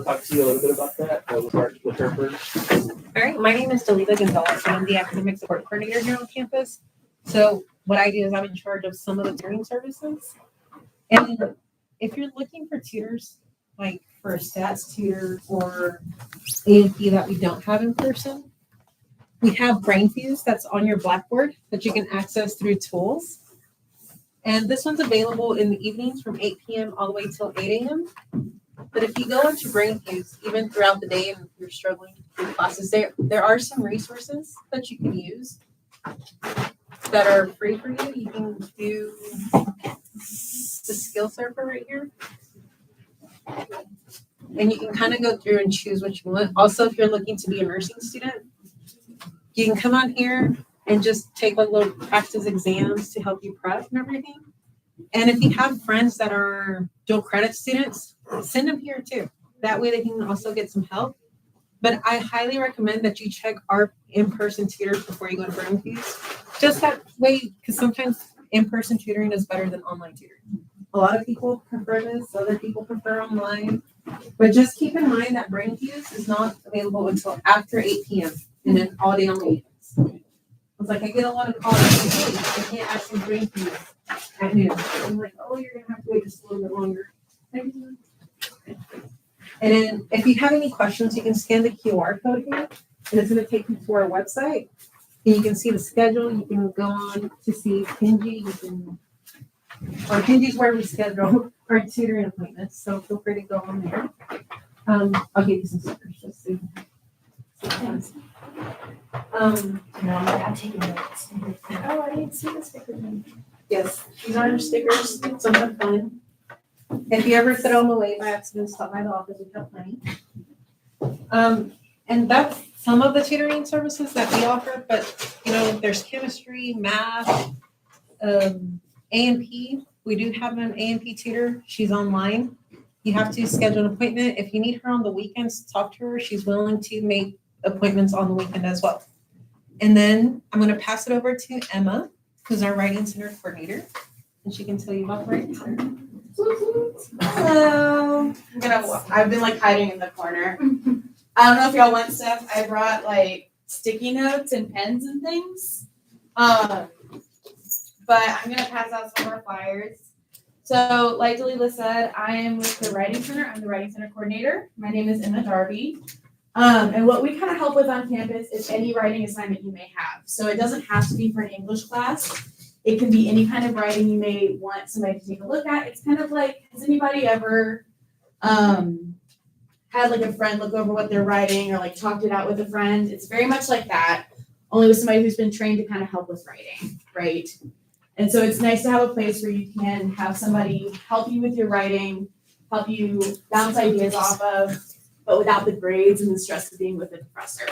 talk to you a little bit about that. We'll start with her first. All right, my name is Dalila Gonzalez, and I'm the academic support coordinator here on campus. So what I do is I'm in charge of some of the tutoring services. And if you're looking for tutors, like for a stats tutor or A&P that we don't have in person, we have BrainFuse that's on your Blackboard that you can access through tools. And this one's available in the evenings from 8 p.m. all the way till 8 a.m. But if you go into BrainFuse, even throughout the day and you're struggling with classes, there are some resources that you can use that are free for you. You can do the skill surfer right here. And you can kind of go through and choose what you want. Also, if you're looking to be a nursing student, you can come on here and just take like little practice exams to help you prep and everything. And if you have friends that are dual credit students, send them here too. That way they can also get some help. But I highly recommend that you check our in-person tutors before you go to BrainFuse. Just that way, because sometimes in-person tutoring is better than online tutoring. A lot of people prefer this, other people prefer online. But just keep in mind that BrainFuse is not available until after 8 p.m. and then all day on the weekends. It's like I get a lot of calls saying, hey, I can't access BrainFuse at noon. I'm like, oh, you're going to have to wait just a little bit longer. And then if you have any questions, you can scan the QR code here, and it's going to take you to our website. And you can see the schedule. You can go on to see Pinji. Or Pinji's where we schedule our tutoring appointments, so feel free to go on there. I'll give you some stickers just so you can see. I'm taking notes. Oh, I didn't see the sticker. Yes, these are your stickers. Some are fun. If you ever throw them away by accident, stop by the office. We have plenty. And that's some of the tutoring services that we offer. But there's chemistry, math, A&P. We do have an A&P tutor. She's online. You have to schedule an appointment. If you need her on the weekends, talk to her. She's willing to make appointments on the weekend as well. And then I'm going to pass it over to Emma, who's our Writing Center coordinator, and she can tell you about the Writing Center. Hello. I've been like hiding in the corner. I don't know if y'all want stuff. I brought like sticky notes and pens and things. But I'm gonna pass out some more flyers. So like Dalila said, I am with the Writing Center. I'm the Writing Center coordinator. My name is Emma Darby. And what we kind of help with on campus is any writing assignment you may have. So it doesn't have to be for an English class. It can be any kind of writing you may want somebody to take a look at. It's kind of like, has anybody ever had like a friend look over what they're writing or like talked it out with a friend? It's very much like that, only with somebody who's been trained to kind of help with writing, right? And so it's nice to have a place where you can have somebody help you with your writing, help you bounce ideas off of, but without the grades and the stress of being with a professor.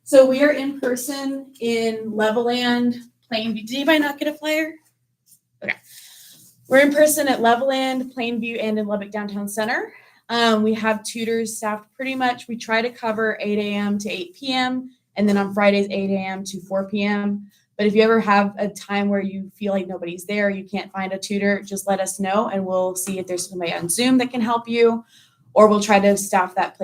So we are in person in Levelland, Plainview. Did anybody not get a flyer? Okay. We're in person at Levelland, Plainview, and in Lubbock Downtown Center. We have tutors staffed pretty much. We try to cover 8 a.m. to 8 p.m. and then on Fridays, 8 a.m. to 4 p.m. But if you ever have a time where you feel like nobody's there, you can't find a tutor, just let us know and we'll see if there's somebody on Zoom that can help you, or we'll try to staff that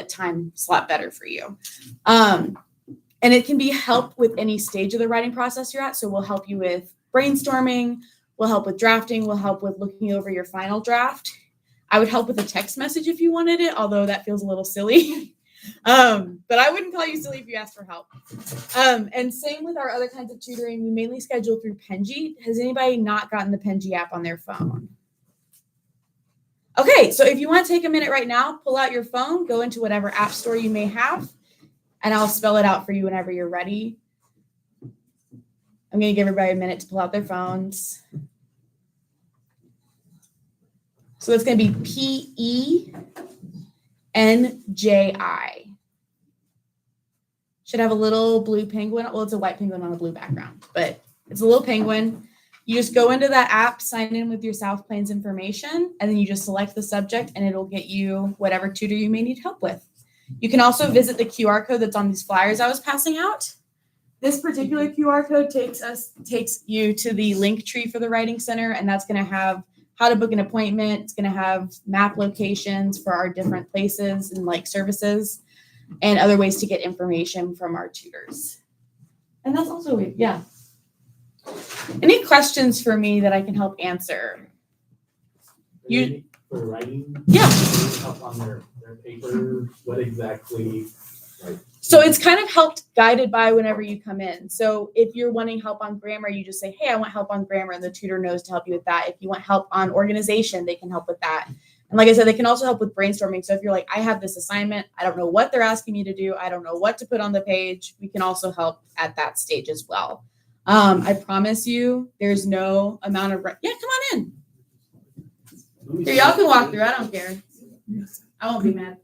time slot better for you. And it can be help with any stage of the writing process you're at. So we'll help you with brainstorming, we'll help with drafting, we'll help with looking over your final draft. I would help with a text message if you wanted it, although that feels a little silly. But I wouldn't call you silly if you asked for help. And same with our other kinds of tutoring. We mainly schedule through Penji. Has anybody not gotten the Penji app on their phone? Okay, so if you want to take a minute right now, pull out your phone, go into whatever app store you may have, and I'll spell it out for you whenever you're ready. I'm going to give everybody a minute to pull out their phones. So it's going to be PENJI. Should have a little blue penguin. Well, it's a white penguin on a blue background, but it's a little penguin. You just go into that app, sign in with your South Plains information, and then you just select the subject and it'll get you whatever tutor you may need help with. You can also visit the QR code that's on these flyers I was passing out. This particular QR code takes you to the link tree for the Writing Center, and that's going to have how to book an appointment. It's going to have map locations for our different places and like services and other ways to get information from our tutors. And that's also, yeah. Any questions for me that I can help answer? You for writing? Yeah. Help on their paper. What exactly? Like, So it's kind of helped guided by whenever you come in. So if you're wanting help on grammar, you just say, hey, I want help on grammar, and the tutor knows to help you with that. If you want help on organization, they can help with that. And like I said, they can also help with brainstorming. So if you're like, I have this assignment, I don't know what they're asking me to do, I don't know what to put on the page, we can also help at that stage as well. I promise you, there's no amount of, yeah, come on in. Here, y'all can walk through, I don't care. I won't be mad.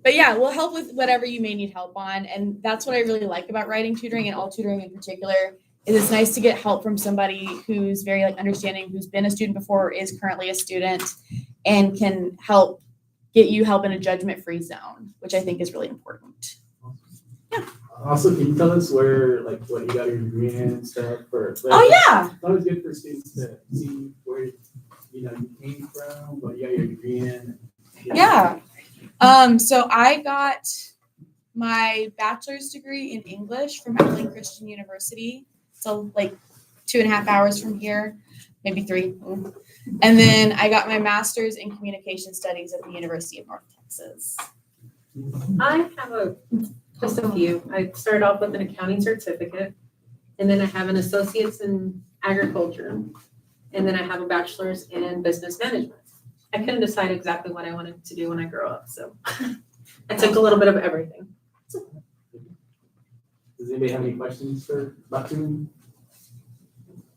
But yeah, we'll help with whatever you may need help on. And that's what I really like about writing tutoring and all tutoring in particular, is it's nice to get help from somebody who's very like understanding, who's been a student before or is currently a student, and can help get you help in a judgment-free zone, which I think is really important. Yeah. Also, can you tell us where, like, what you got your degree in and stuff? Or, like, Oh yeah. it's always good for students to see where, you came from, what you got your degree in. Yeah. So I got my bachelor's degree in English from Emily Christian University. So like 2.5 hours from here, maybe 3. And then I got my master's in communication studies at the University of North Texas. I have just a few. I started off with an accounting certificate, and then I have an associate's in agriculture, and then I have a bachelor's in business management. I couldn't decide exactly what I wanted to do when I grew up, so I took a little bit of everything. Does anybody have any questions about tutoring?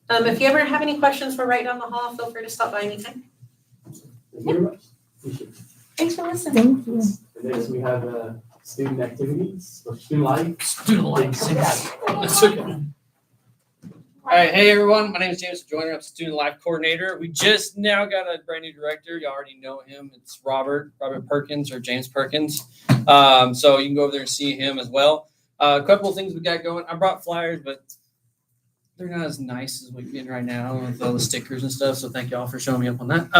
If you ever have any questions, we're right down the hall. Feel free to stop by anytime. Thank you very much. Appreciate it. Thanks for listening. Thank you. And next we have student activities or student life. Student life. That's okay. All right, hey everyone, my name is Jamison Joiner. I'm Student Life Coordinator. We just now got a brand new director. You already know him. It's Robert Perkins or James Perkins. So you can go over there and see him as well. A couple of things we got going. I brought flyers, but they're not as nice as we're getting right now with all the stickers and stuff. So thank you all for showing me up on that.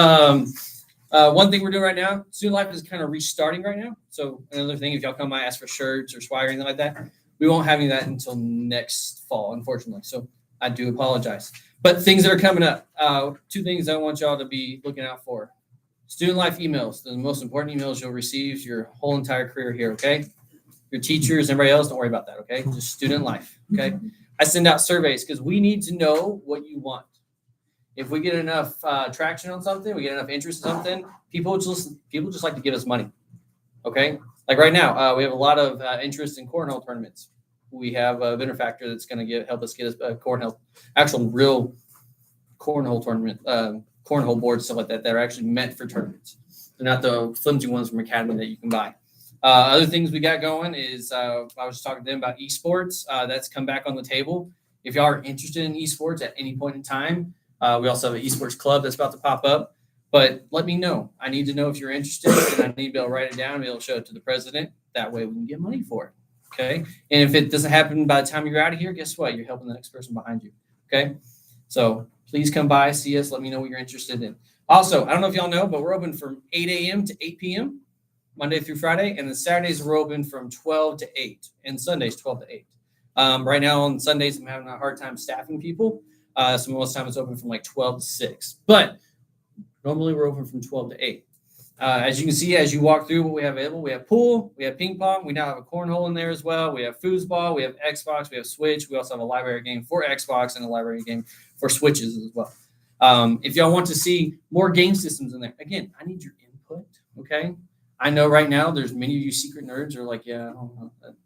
One thing we're doing right now, Student Life is kind of restarting right now. So another thing, if y'all come by, ask for shirts or swag or anything like that, we won't have any of that until next fall, unfortunately. So I do apologize. But things that are coming up, 2 things I want y'all to be looking out for. Student Life emails, the most important emails you'll receive your whole entire career here, okay? Your teachers, everybody else, don't worry about that, okay? Just Student Life, okay? I send out surveys because we need to know what you want. If we get enough traction on something, we get enough interest in something, people just like to give us money, okay? Like right now, we have a lot of interest in cornhole tournaments. We have a benefactor that's going to help us get us a cornhole, actual real cornhole tournament, cornhole boards, stuff like that. That are actually meant for tournaments. They're not the flimsy ones from Academy that you can buy. Other things we got going is I was just talking to them about esports. That's come back on the table. If y'all are interested in esports at any point in time, we also have an esports club that's about to pop up. But let me know. I need to know if you're interested, and I need to be able to write it down and be able to show it to the president. That way we can get money for it. Okay. And if it doesn't happen by the time you're out of here, guess what? You're helping the next person behind you. Okay. So please come by, see us, let me know what you're interested in. Also, I don't know if y'all know, but we're open from 8 a.m. to 8 p.m. Monday through Friday. And then Saturdays we're open from 12 to 8 and Sundays 12 to 8. Right now on Sundays, I'm having a hard time staffing people. So most of the time it's open from like 12 to 6. But normally we're open from 12 to 8. As you can see, as you walk through what we have available, we have pool, we have ping pong, we now have a cornhole in there as well. We have foosball, we have Xbox, we have Switch. We also have a library game for Xbox and a library game for Switches as well. If y'all want to see more game systems in there, again, I need your input, okay? I know right now there's many of you secret nerds are like, yeah,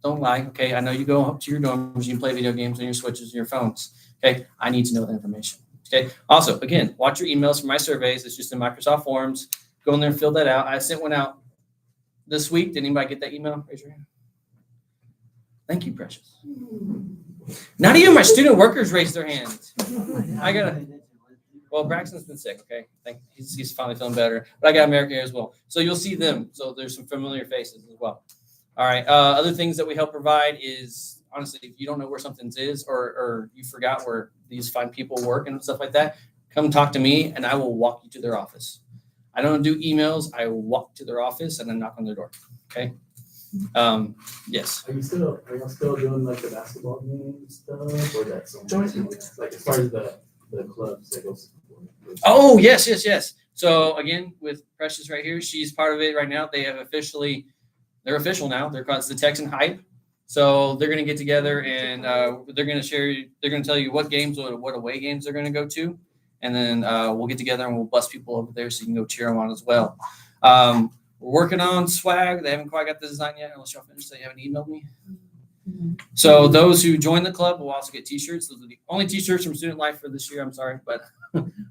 don't lie, okay? I know you go up to your dorms, you can play video games on your Switches and your phones, okay? I need to know that information, okay? Also, again, watch your emails for my surveys. It's just in Microsoft Forms. Go in there and fill that out. I sent one out this week. Did anybody get that email? Raise your hand. Thank you, Precious. None of you, my student workers, raised their hands. Well, Braxton's been sick, okay? He's finally feeling better. But I got America here as well. So you'll see them. So there's some familiar faces as well. All right. Other things that we help provide is, honestly, if you don't know where something is or you forgot where these fine people work and stuff like that, come talk to me and I will walk you to their office. I don't do emails. I walk to their office and then knock on their door. Okay. Yes. Are y'all still doing like the basketball game stuff or that's something like as far as the clubs that goes? Oh, yes. So again, with Precious right here, she's part of it right now. They have they're official now. They're called the Texan Hype. So they're going to get together and they're going to tell you what games, what away games they're going to go to. And then we'll get together and we'll bus people over there so you can go cheer them on as well. We're working on swag. They haven't quite got the design yet, unless y'all finished. They haven't emailed me. So those who join the club will also get T-shirts. Those are the only T-shirts from Student Life for this year. I'm sorry, but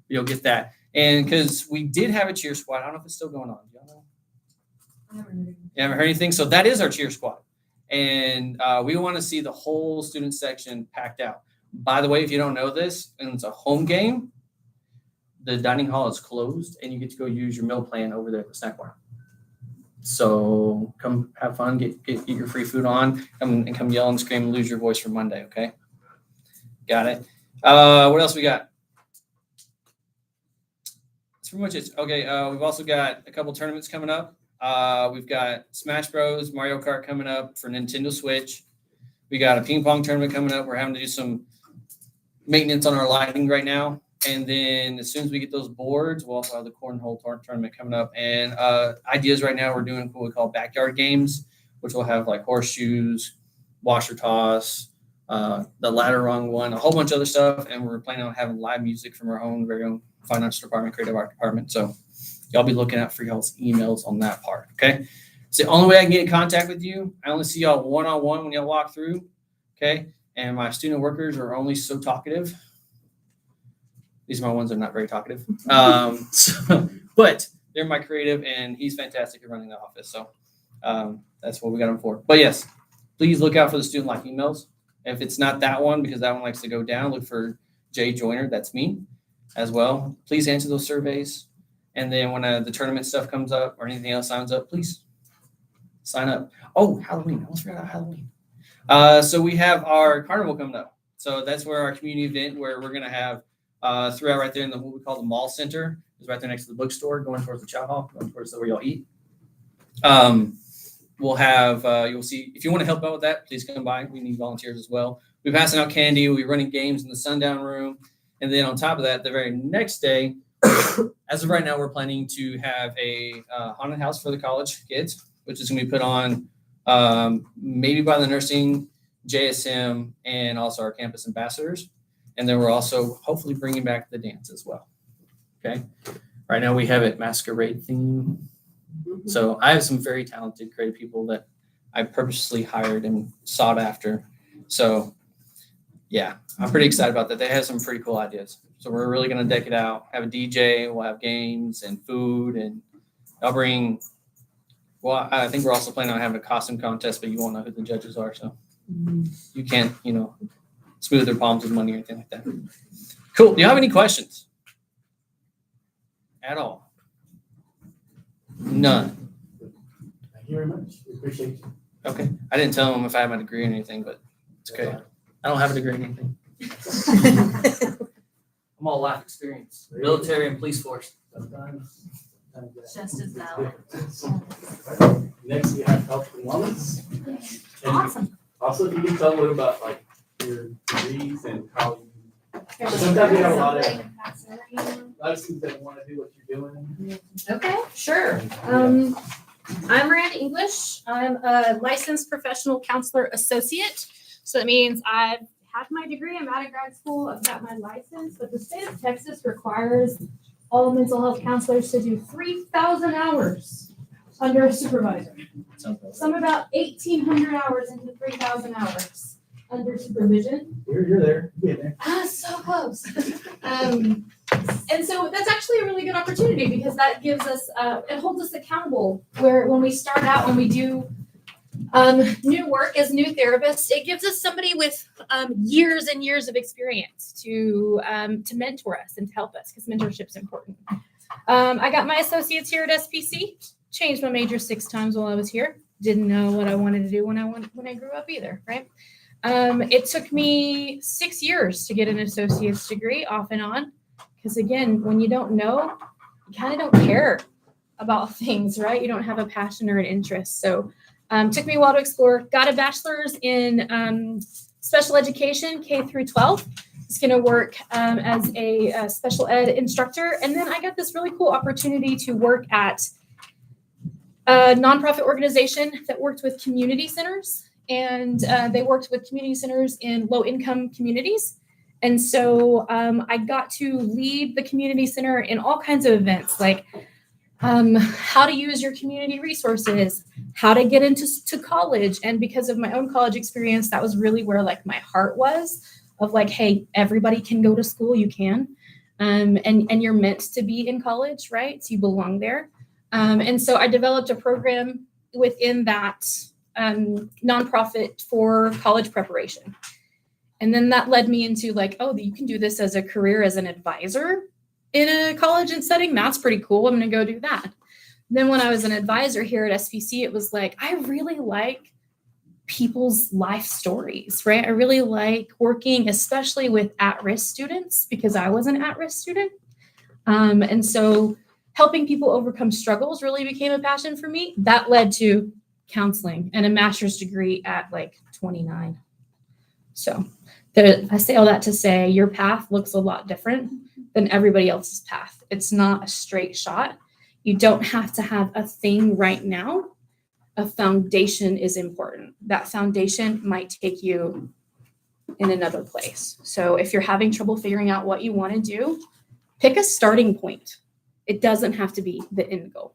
you'll get that. And because we did have a cheer squad. I don't know if it's still going on. Do y'all know? You haven't heard anything? So that is our cheer squad. And we want to see the whole student section packed out. By the way, if you don't know this, and it's a home game, the dining hall is closed and you get to go use your meal plan over there at the snack bar. So come have fun, get your free food on, come yell and scream and lose your voice for Monday, okay? Got it. What else we got? That's pretty much it. Okay, we've also got a couple tournaments coming up. We've got Smash Bros, Mario Kart coming up for Nintendo Switch. We got a ping pong tournament coming up. We're having to do some maintenance on our lighting right now. And then as soon as we get those boards, we'll also have the cornhole tournament coming up. And ideas right now, we're doing what we call backyard games, which will have like horseshoes, washer toss, the ladder rung one, a whole bunch of other stuff. And we're planning on having live music from our own very own finance department, creative art department. So y'all be looking out for y'all's emails on that part. Okay. It's the only way I can get in contact with you. I only see y'all one-on-one when y'all walk through. Okay. And my student workers are only so talkative. These are my ones that are not very talkative. But they're my creative, and he's fantastic at running the office. So that's what we got him for. But yes, please look out for the student life emails. If it's not that one, because that one likes to go down, look for Jay Joiner. That's me as well. Please answer those surveys. And then when the tournament stuff comes up or anything else signs up, please sign up. Oh, Halloween. I almost forgot about Halloween. So we have our carnival coming up. So that's where our community event where we're going to have throughout right there in what we call the mall center is right there next to the bookstore, going towards the chow hall, going towards where y'all eat. We'll have you'll see if you want to help out with that, please come by. We need volunteers as well. We're passing out candy. We're running games in the sundown room, and then on top of that, the very next day, as of right now, we're planning to have a haunted house for the college kids, which is going to be put on maybe by the nursing, JSM, and also our campus ambassadors. And then we're also hopefully bringing back the dance as well. Okay. Right now we have it masquerade theme. So I have some very talented, creative people that I purposely hired and sought after. So yeah, I'm pretty excited about that. They have some pretty cool ideas. So we're really going to deck it out, have a DJ, we'll have games and food, and I'll bring, well, I think we're also planning on having a costume contest, but you won't know who the judges are. So you can't, smooth their palms with money or anything like that. Cool. Do you have any questions? At all? None. Thank you very much. We appreciate you. Okay. I didn't tell them if I have a degree or anything, but it's okay. I don't have a degree in anything. I'm all life experience. Military and police force. Sometimes Just as valid. Next, we have health and wellness. And Awesome. also, if you can tell a little about like your degrees and how you. Sometimes we have a lot of students that want to do what you're doing. Okay, sure. I'm Miranda English. I'm a licensed professional counselor associate. So that means I've had my degree. I'm out of grad school. I've got my license, but the state of Texas requires all mental health counselors to do 3,000 hours under a supervisor. Some about 1,800 hours into 3,000 hours under supervision. You're there. You're there. So close. And so that's actually a really good opportunity because that gives us, it holds us accountable where when we start out, when we do new work as new therapists, it gives us somebody with years and years of experience to mentor us and to help us because mentorship is important. I got my associates here at SPC, changed my major 6 times while I was here. didn't know what I wanted to do when I grew up either, right? It took me 6 years to get an associate's degree off and on. Because again, when you don't know, you kind of don't care about things, right? You don't have a passion or an interest. So it took me a while to explore. Got a bachelor's in special education, K through 12. It's going to work as a special ed instructor. And then I got this really cool opportunity to work at a nonprofit organization that worked with community centers. And they worked with community centers in low-income communities. And so I got to lead the community center in all kinds of events, like how to use your community resources, how to get into college. And because of my own college experience, that was really where like my heart was of like, hey, everybody can go to school, you can. And you're meant to be in college, right? So you belong there. And so I developed a program within that nonprofit for college preparation. And then that led me into like, oh, you can do this as a career as an advisor in a college setting. That's pretty cool. I'm going to go do that. Then when I was an advisor here at SPC, it was like, I really like people's life stories, right? I really like working, especially with at-risk students, because I was an at-risk student. And so helping people overcome struggles really became a passion for me. That led to counseling and a master's degree at like 29. So I say all that to say your path looks a lot different than everybody else's path. It's not a straight shot. You don't have to have a thing right now. A foundation is important. That foundation might take you in another place. So if you're having trouble figuring out what you want to do, pick a starting point. It doesn't have to be the end goal.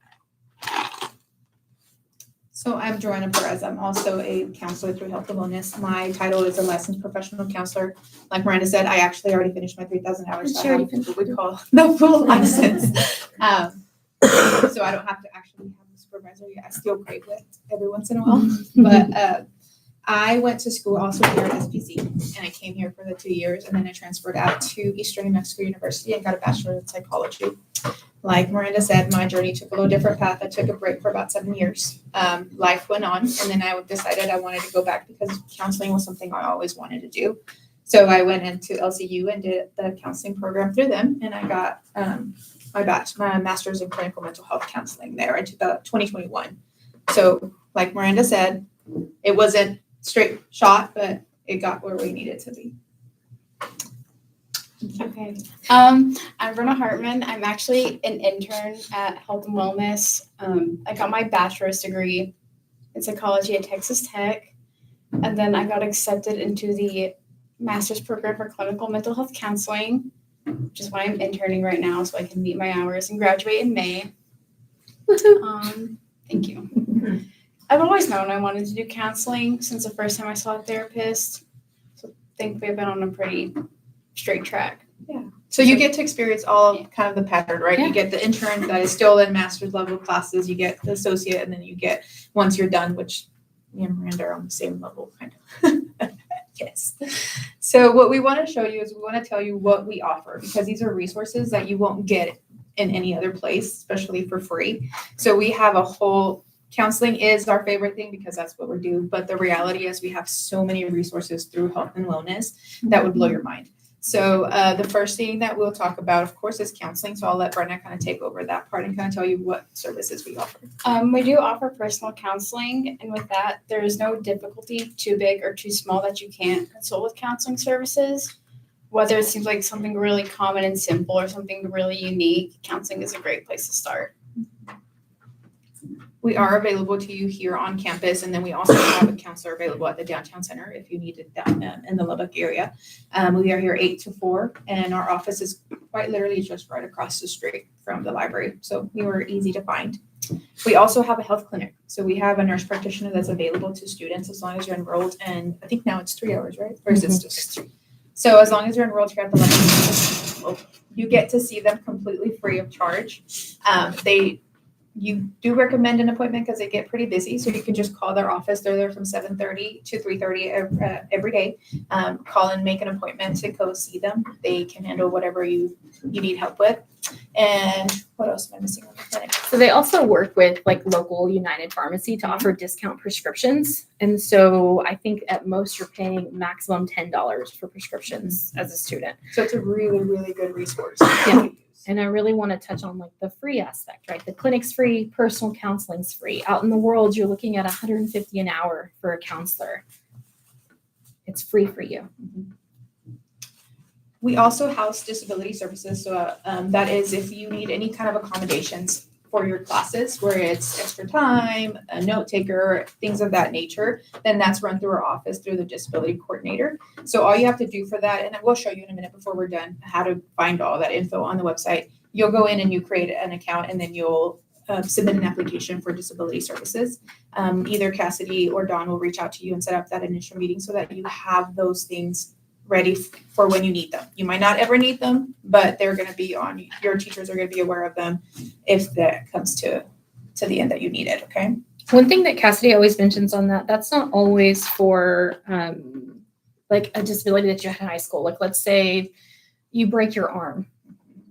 So I'm Joanna Perez. I'm also a counselor through Health and Wellness. My title is a licensed professional counselor. Like Miranda said, I actually already finished my 3,000 hours. So I have what we call the full license. So I don't have to actually have a supervisor yet. I still crave it every once in a while. But I went to school also here at SPC, and I came here for the 2 years, and then I transferred out to Eastern New Mexico University and got a bachelor in psychology. Like Miranda said, my journey took a little different path. I took a break for about 7 years. Life went on, and then I decided I wanted to go back because counseling was something I always wanted to do. So I went into LCU and did the counseling program through them, and I got my master's in clinical mental health counseling there in 2021. So like Miranda said, it wasn't straight shot, but it got where we needed to be. Okay. I'm Brenna Hartman. I'm actually an intern at Health and Wellness. I got my bachelor's degree in psychology at Texas Tech. And then I got accepted into the master's program for clinical mental health counseling, which is why I'm interning right now, so I can meet my hours and graduate in May. Thank you. I've always known I wanted to do counseling since the first time I saw a therapist. So thankfully I've been on a pretty straight track. Yeah. So you get to experience all of kind of the pattern, right? Yeah. You get the intern that is still in master's level classes, you get the associate, and then you get, once you're done, which me and Miranda are on the same level, kind of. Yes. So what we want to show you is we want to tell you what we offer, because these are resources that you won't get in any other place, especially for free. So we have a whole, counseling is our favorite thing because that's what we do. But the reality is we have so many resources through Health and Wellness that would blow your mind. So the first thing that we'll talk about, of course, is counseling. So I'll let Brenna kind of take over that part and kind of tell you what services we offer. We do offer personal counseling, and with that, there is no difficulty too big or too small that you can't consult with counseling services. Whether it seems like something really common and simple or something really unique, counseling is a great place to start. We are available to you here on campus, and then we also have a counselor available at the downtown center if you need it down in the Lubbock area. We are here 8 to 4, and our office is quite literally just right across the street from the library, so we were easy to find. We also have a health clinic, so we have a nurse practitioner that's available to students as long as you're enrolled, and I think now it's 3 hours, right? Or is it still 6? So as long as you're enrolled here at the Lubbock, you get to see them completely free of charge. They you do recommend an appointment because they get pretty busy. So you can just call their office. They're there from 7:30 to 3:30 every day. Call and make an appointment to go see them. They can handle whatever you need help with. And what else am I missing on the clinic? So they also work with like local United Pharmacy to offer discount prescriptions. And so I think at most you're paying maximum $10 for prescriptions as a student. So it's a really, really good resource. Yeah. And I really want to touch on like the free aspect, right? The clinic's free, personal counseling's free. Out in the world, you're looking at $150 an hour for a counselor. It's free for you. We also house disability services. So that is if you need any kind of accommodations for your classes, where it's extra time, a note taker, things of that nature, then that's run through our office through the disability coordinator. So all you have to do for that, and we'll show you in a minute before we're done how to find all that info on the website. You'll go in and you create an account, and then you'll submit an application for disability services. Either Cassidy or Dawn will reach out to you and set up that initial meeting so that you have those things ready for when you need them. You might not ever need them, but they're going to be on, your teachers are going to be aware of them if that comes to the end that you need it, okay? One thing that Cassidy always mentions on that's not always for like a disability that you had in high school. Like let's say you break your arm.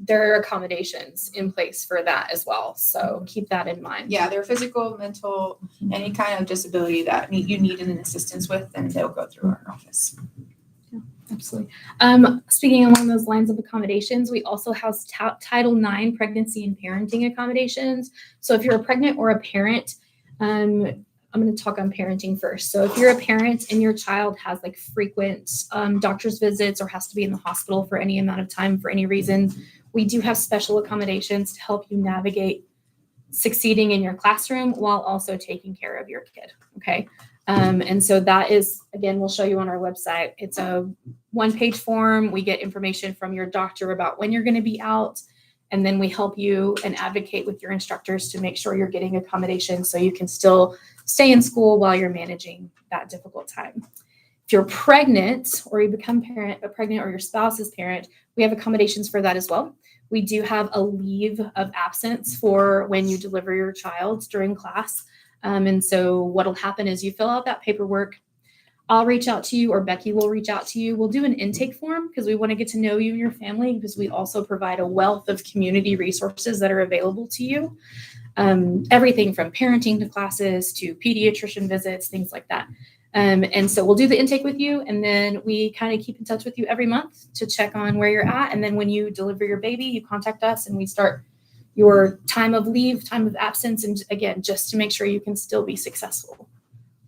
There are accommodations in place for that as well. So keep that in mind. Yeah, they're physical, mental, any kind of disability that you need an assistance with, then they'll go through our office. Absolutely. Speaking along those lines of accommodations, we also house Title IX pregnancy and parenting accommodations. So if you're a pregnant or a parent, I'm going to talk on parenting first. So if you're a parent and your child has like frequent doctor's visits or has to be in the hospital for any amount of time for any reason, we do have special accommodations to help you navigate succeeding in your classroom while also taking care of your kid. Okay. And so that is, again, we'll show you on our website. It's a one-page form. We get information from your doctor about when you're going to be out, and then we help you and advocate with your instructors to make sure you're getting accommodation so you can still stay in school while you're managing that difficult time. If you're pregnant or you become pregnant or your spouse is parent, we have accommodations for that as well. We do have a leave of absence for when you deliver your child during class. And so what'll happen is you fill out that paperwork. I'll reach out to you or Becky will reach out to you. We'll do an intake form because we want to get to know you and your family, because we also provide a wealth of community resources that are available to you. Everything from parenting to classes to pediatrician visits, things like that. And so we'll do the intake with you, and then we kind of keep in touch with you every month to check on where you're at. And then when you deliver your baby, you contact us and we start your time of leave, time of absence, and again, just to make sure you can still be successful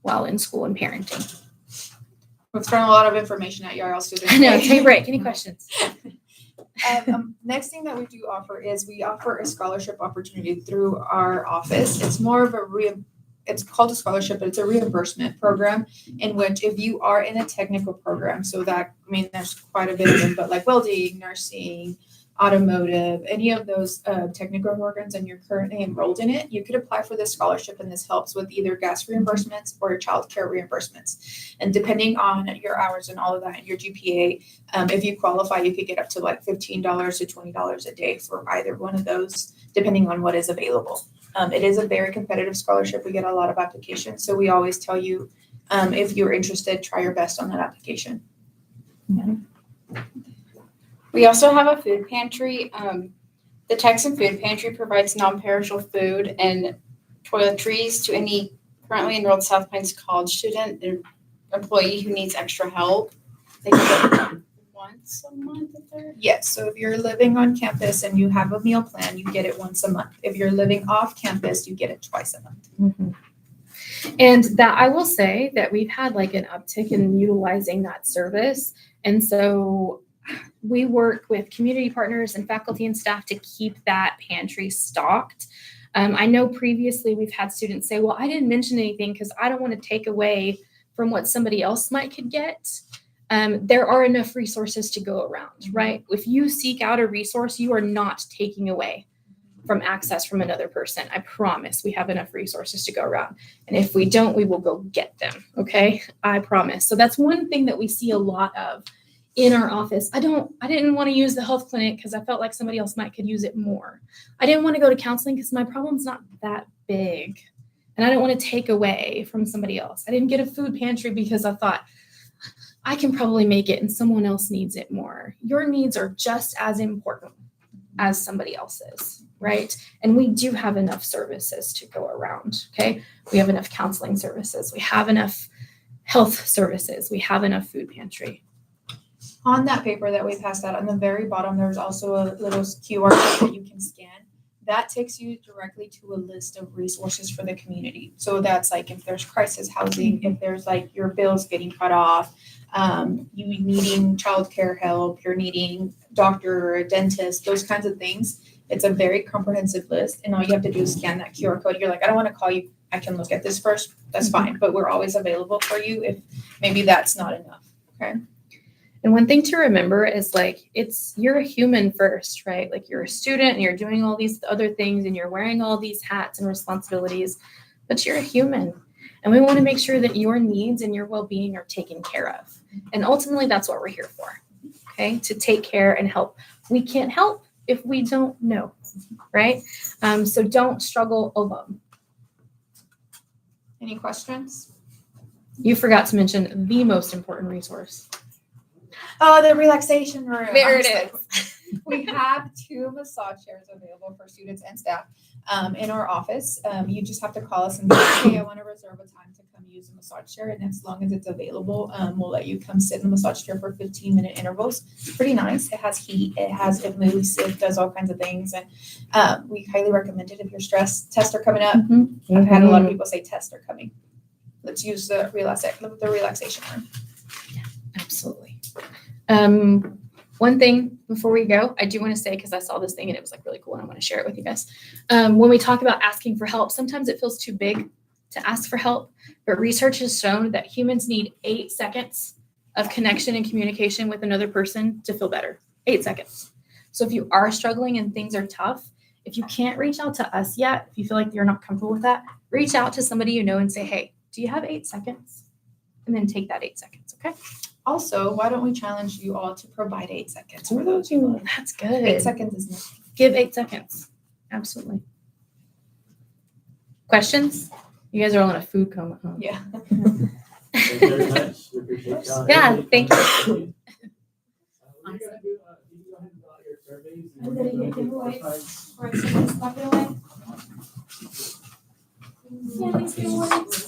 while in school and parenting. We've thrown a lot of information at you, all students. I know, take a break. Any questions? Next thing that we do offer is we offer a scholarship opportunity through our office. It's more of it's called a scholarship, but it's a reimbursement program in which if you are in a technical program, so that, I mean, there's quite a bit of them, but like welding, nursing, automotive, any of those technical programs, and you're currently enrolled in it, you could apply for this scholarship, and this helps with either gas reimbursements or child care reimbursements. And depending on your hours and all of that and your GPA, if you qualify, you could get up to like $15 to $20 a day for either one of those, depending on what is available. It is a very competitive scholarship. We get a lot of applications, so we always tell you, if you're interested, try your best on that application. We also have a food pantry. The Texan Food Pantry provides non-perishable food and toiletries to any currently enrolled South Pines College student and employee who needs extra help. They get it once a month. Yes, so if you're living on campus and you have a meal plan, you get it once a month. If you're living off campus, you get it twice a month. Mm-hmm. And that I will say that we've had like an uptick in utilizing that service. And so we work with community partners and faculty and staff to keep that pantry stocked. I know previously we've had students say, well, I didn't mention anything because I don't want to take away from what somebody else could get. There are enough resources to go around, right? If you seek out a resource, you are not taking away from access from another person. I promise we have enough resources to go around. And if we don't, we will go get them, okay? I promise. So that's one thing that we see a lot of in our office. I didn't want to use the health clinic because I felt like somebody else could use it more. I didn't want to go to counseling because my problem's not that big. And I didn't want to take away from somebody else. I didn't get a food pantry because I thought I can probably make it and someone else needs it more. Your needs are just as important as somebody else's, right? And we do have enough services to go around, okay? We have enough counseling services. We have enough health services. We have enough food pantry. On that paper that we passed out, on the very bottom, there's also a little QR code that you can scan. That takes you directly to a list of resources for the community. So that's like if there's crisis housing, if there's like your bills getting cut off, you needing childcare help, you're needing doctor or a dentist, those kinds of things. It's a very comprehensive list, and all you have to do is scan that QR code. You're like, I don't want to call you. I can look at this first. That's fine, but we're always available for you if maybe that's not enough. Okay. And one thing to remember is like, you're a human first, right? Like you're a student and you're doing all these other things and you're wearing all these hats and responsibilities, but you're a human. And we want to make sure that your needs and your well-being are taken care of. And ultimately that's what we're here for, okay? To take care and help. We can't help if we don't know, right? So don't struggle alone. Any questions? You forgot to mention the most important resource. Oh, the relaxation room. There I'm it just is. We have 2 massage chairs available for students and staff in our office. You just have to call us and be like, hey, I want to reserve a time to come use a massage chair. And as long as it's available, we'll let you come sit in the massage chair for 15-minute intervals. It's pretty nice. It has heat. It moves. It does all kinds of things. And we highly recommend it if your stress tests are coming up. I've had a lot of people say tests are coming. Let's use the relaxation room. Absolutely. One thing before we go, I do want to say, because I saw this thing and it was like really cool and I want to share it with you guys. When we talk about asking for help, sometimes it feels too big to ask for help, but research has shown that humans need 8 seconds of connection and communication with another person to feel better. 8 seconds. So if you are struggling and things are tough, if you can't reach out to us yet, if you feel like you're not comfortable with that, reach out to somebody you know and say, hey, do you have 8 seconds? And then take that 8 seconds, okay? Also, why don't we challenge you all to provide 8 seconds for those you love? That's good. 8 seconds is nothing. Give 8 seconds. Absolutely. Questions? You guys are all in a food coma, huh? Yeah. Thank you very much. We appreciate y'all. Yeah, thank you. We're gonna do, you go ahead and fill out your surveys. And we're gonna do giveaways. Yeah, these giveaways.